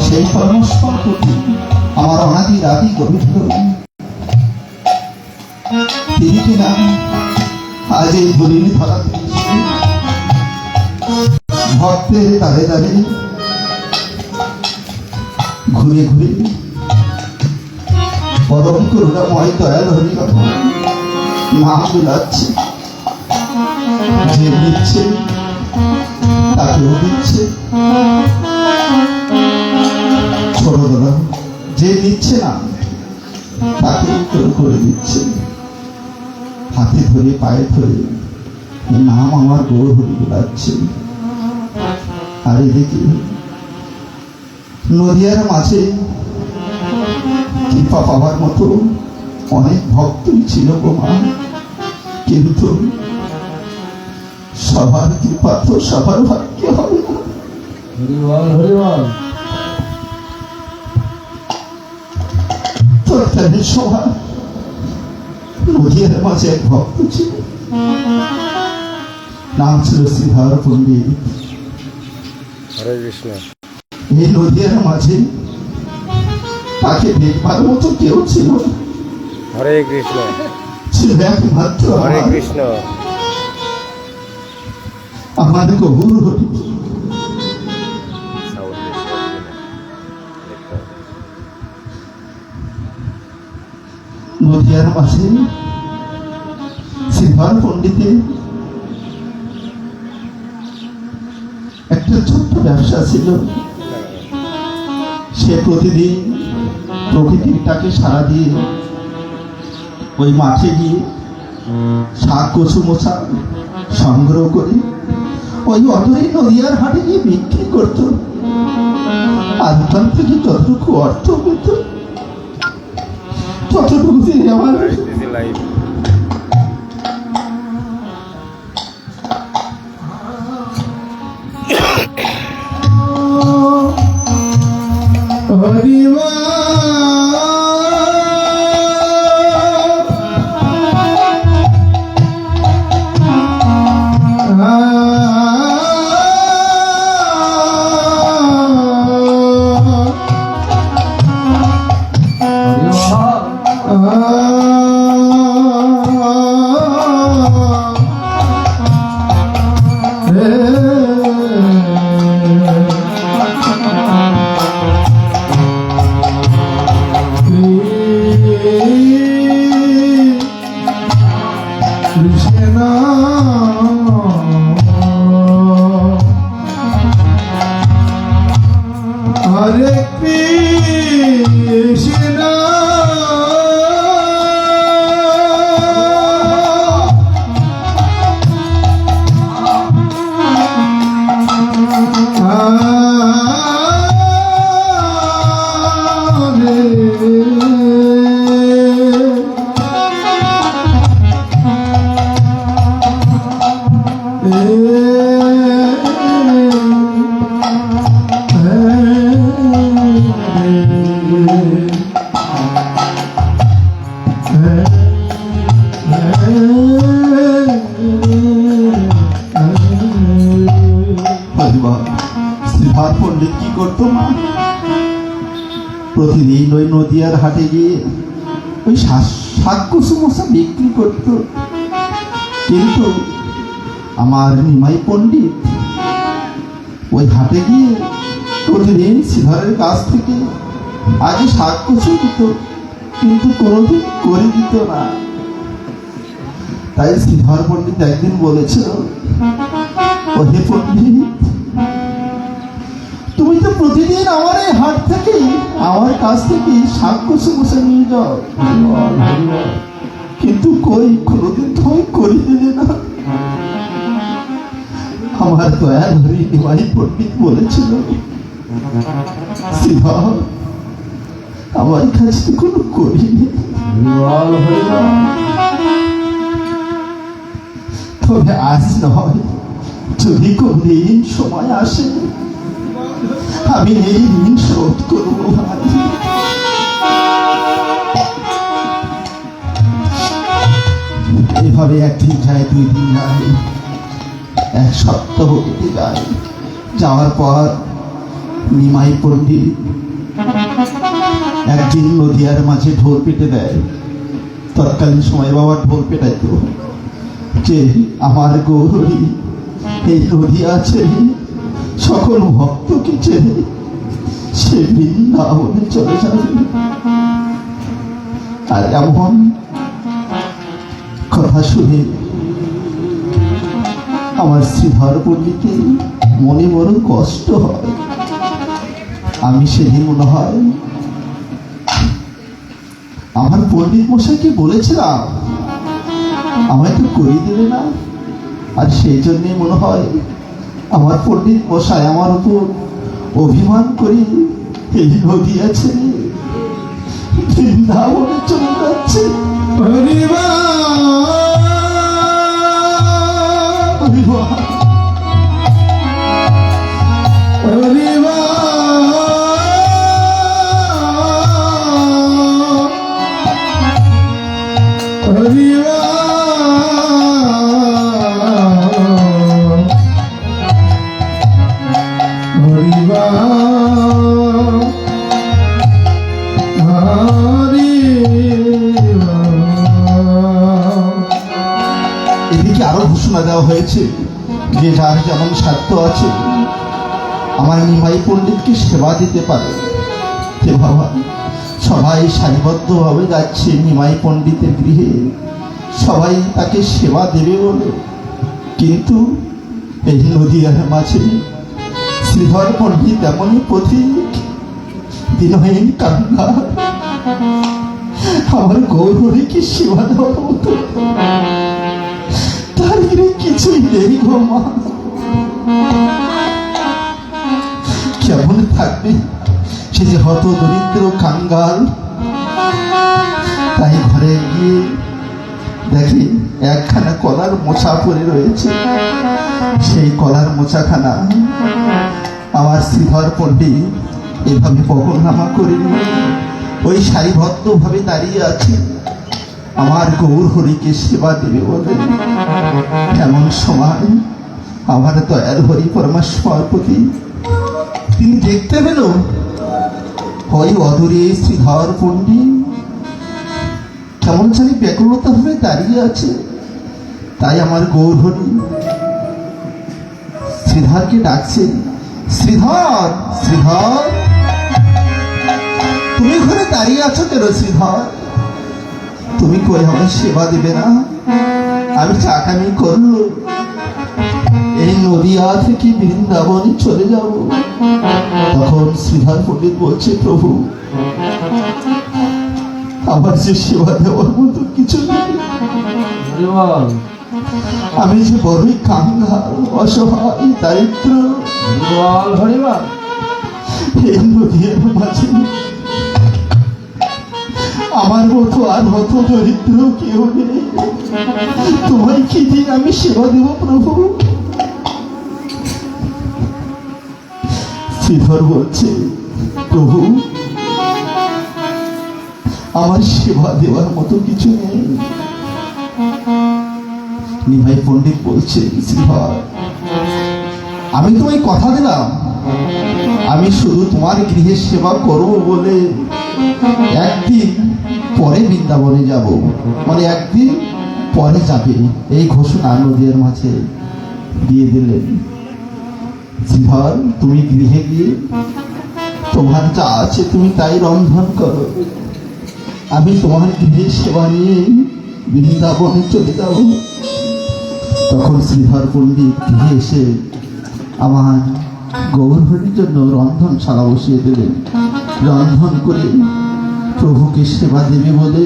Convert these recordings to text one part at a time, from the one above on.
সেই পরমস্পর প্রতি আমার অনাদি রাতি গভীর তিনি কিনা আজ এই ধরিনি ধরা ভক্তের দাঁড়ে দাঁড়ে ঘুরে ঘুরে পরম করুণাময় দয়াল হরিকথা নাম গুলাচ্ছে, যে দিচ্ছে তাকেও দিচ্ছে, ছোট দাদা যে দিচ্ছে না তাকে করে দিচ্ছে, হাতে ধরে পায়ে ধরে নাম আমার গৌর হরি গুলাচ্ছে। আর এদিকে নদিয়ার মাঝে কৃপা পাওয়ার মতো অনেক ভক্তই ছিল গো মা, কিন্তু সবার কৃপা তো সবার ভাগ্য হবে না। তোর সবার নদিয়ার মাঝে এক ভক্ত ছিল, নাম ছিল শ্রীধর পণ্ডিত। হরে কৃষ্ণ। এই নদিয়ার মাঝে তাকে দেখবার মতো কেউ ছিল। হরে কৃষ্ণ। ছিল একমাত্র হরে কৃষ্ণ। আমার গৌর হরি। নদিয়ার মাঝে শ্রীধর পণ্ডিতের একটা ছোট্ট ব্যবসা ছিল। সে প্রতিদিন প্রকৃতিটাকে সারা দিয়ে ওই মাঠে গিয়ে শাক কচু মোচা সংগ্রহ করে ওই অতই নদিয়ার হাটে গিয়ে বিক্রি করত। আর ওখান থেকে যতটুকু অর্থ পেত ততটুকু দিয়ে আমার শ্রীধর পণ্ডিত কি করতো মা, প্রতিদিন ওই নদিয়ার হাটে গিয়ে ওই শাক কচু মশা বিক্রি করত। কিন্তু আমার নিমাই পণ্ডিত ওই হাটে গিয়ে প্রতিদিন শ্রীধরের কাছ থেকে আগে শাক কচু দিত, কিন্তু কোনোদিন করে দিত না। তাই শ্রীধর পণ্ডিত একদিন বলেছিল, ওহে পণ্ডিত, তুমি তো প্রতিদিন আমার এই হাট থেকে আমার কাছ থেকে শাক কচু বসে নিয়ে যাও, কিন্তু কই কোনোদিন তুমি করে দিলে না। আমার দয়াল হরি নিমাই পণ্ডিত বলেছিল, শ্রীধর আমার কাছে কোনো করিনি, তবে আজ নয়, যদি কোনদিন সময় আসে আমি এই ঋণ শোধ করবো ভাই। এভাবে একদিন যায়, 2 দিন যায়, 1 সপ্তাহ কেটে যায়। যাওয়ার পর নিমাই পণ্ডিত একদিন নদিয়ার মাঝে ঢোল পেটে দেয়। তৎকালীন সময় বাবা ঢোল পেটাইতো যে আমার গৌরী এই নদিয়া আছে সকল ভক্তকে ছেড়ে সে বৃন্দাবনে চলে যাবে। আর এমন কথা শুনে আমার শ্রীধর পণ্ডিতের মনে বড় কষ্ট হয়। আমি সেদিন মনে হয় আমার পণ্ডিত মশাইকে বলেছিলাম আমায় তো করে দিলে না, আর সেই জন্যে মনে হয় আমার পণ্ডিত মশাই আমার উপর অভিমান করে এই নদিয়া ছেড়ে বৃন্দাবনে চলে যাচ্ছে। এদিকে আরো ঘোষণা দেওয়া হয়েছে যে যার যেমন সাধ্য আছে আমার নিমাই পণ্ডিতকে সেবা দিতে পারে। বাবা সবাই সারিবদ্ধভাবে যাচ্ছে নিমাই পণ্ডিতের গৃহে, সবাই তাকে সেবা দেবে বলে। কিন্তু এই নদিয়ার মাঝে শ্রীধর পণ্ডিত এমনই পথিক দিনহীন কাঙ্গাল, আমার গৌরীকে সেবা দেওয়ার মতো তার কিছুই নেই গো মা। কেমন থাকবে সে যে হত দরিদ্র কাঙ্গাল। তাই ঘরে গিয়ে দেখি একখানা কলার মোচা পড়ে রয়েছে। সেই কলার মোচাখানা আমার শ্রীধর পণ্ডিত এভাবে পকড়নামা করে নিয়ে ওই সারিবদ্ধভাবে দাঁড়িয়ে আছে আমার গৌর হরিকে সেবা দেবে বলে। এমন সময় আমার দয়াল হরি পরমেশ্বরপতি তিনি দেখতে পেল ওই অদূরে শ্রীধর পণ্ডিত কেমন জানি ব্যাকুলতা ভাবে দাঁড়িয়ে আছে। তাই আমার গৌর হরি শ্রীধরকে ডাকছে, শ্রীধর শ্রীধর তুমি ওখানে দাঁড়িয়ে আছো কেন? শ্রীধর তুমি কই আমার সেবা দেবে না? আমি চাকামি করলো এই নদিয়া থেকে বৃন্দাবনে চলে যাব। তখন শ্রীধর পণ্ডিত বলছে, প্রভু আমার যে সেবা দেওয়ার মতো কিছু নেই, আমি যে বড়ই কাঙ্গাল অসহায় দারিদ্র, এই নদিয়ার মাঝে আমার মতো আর হত দরিদ্র কেউ নেই। তোমায় কি দিন আমি সেবা দেব প্রভু? শ্রীধর বলছে, প্রভু আমার সেবা দেওয়ার মতো কিছু নেই। নিমাই পণ্ডিত বলছে, শ্রীধর আমি তোমায় কথা দিলাম আমি শুধু তোমার গৃহের সেবা করবো বলে একদিন পরে বৃন্দাবনে যাব, মানে একদিন পরে যাবে, এই ঘোষণা নদীর মাঝে দিয়ে দিলেন। শ্রীধর তুমি গৃহে গিয়ে তোমার যা আছে তুমি তাই রন্ধন করো, আমি তোমার গৃহের সেবা নিয়ে বৃন্দাবনে চলে যাব। তখন শ্রীধর পণ্ডিত গৃহে এসে আমার গৌরহরির জন্য রন্ধনশালা বসিয়ে দিলেন। রন্ধন করে প্রভুকে সেবা দেবে বলে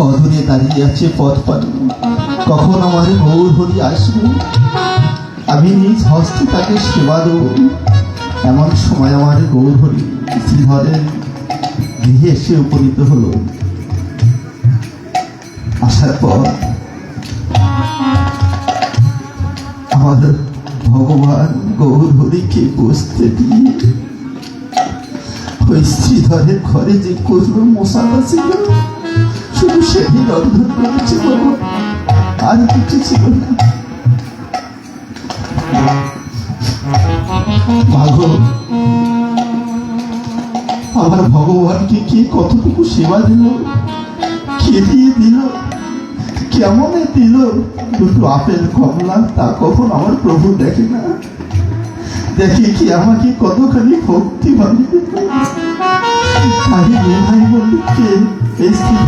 অদূরে দাঁড়িয়ে আছে পথ পানে, কখন আমার গৌরহরি আসবে আমি নিজ হস্তে তাকে সেবা দেব। এমন সময় আমার গৌরহরি শ্রীধরের গৃহে এসে উপনীত হলো। আসার পর আমার ভগবান গৌরহরিকে বসতে দিয়ে ওই শ্রীধরের ঘরে যে কচুর মশালা ছিল শুধু সেই রন্ধন করেছে, আর কিছু ছিল না। মাগো, আমার ভগবানকে কে কতটুকু সেবা দিল, কে দিয়ে দিল, কেমনে দিল দুটো আপেল কমলা, তা কখন আমার প্রভু দেখে না? দেখে কি আমাকে কতখানি ভক্তি বানিয়ে তাই নিমাই পণ্ডিতকে এই স্ত্রী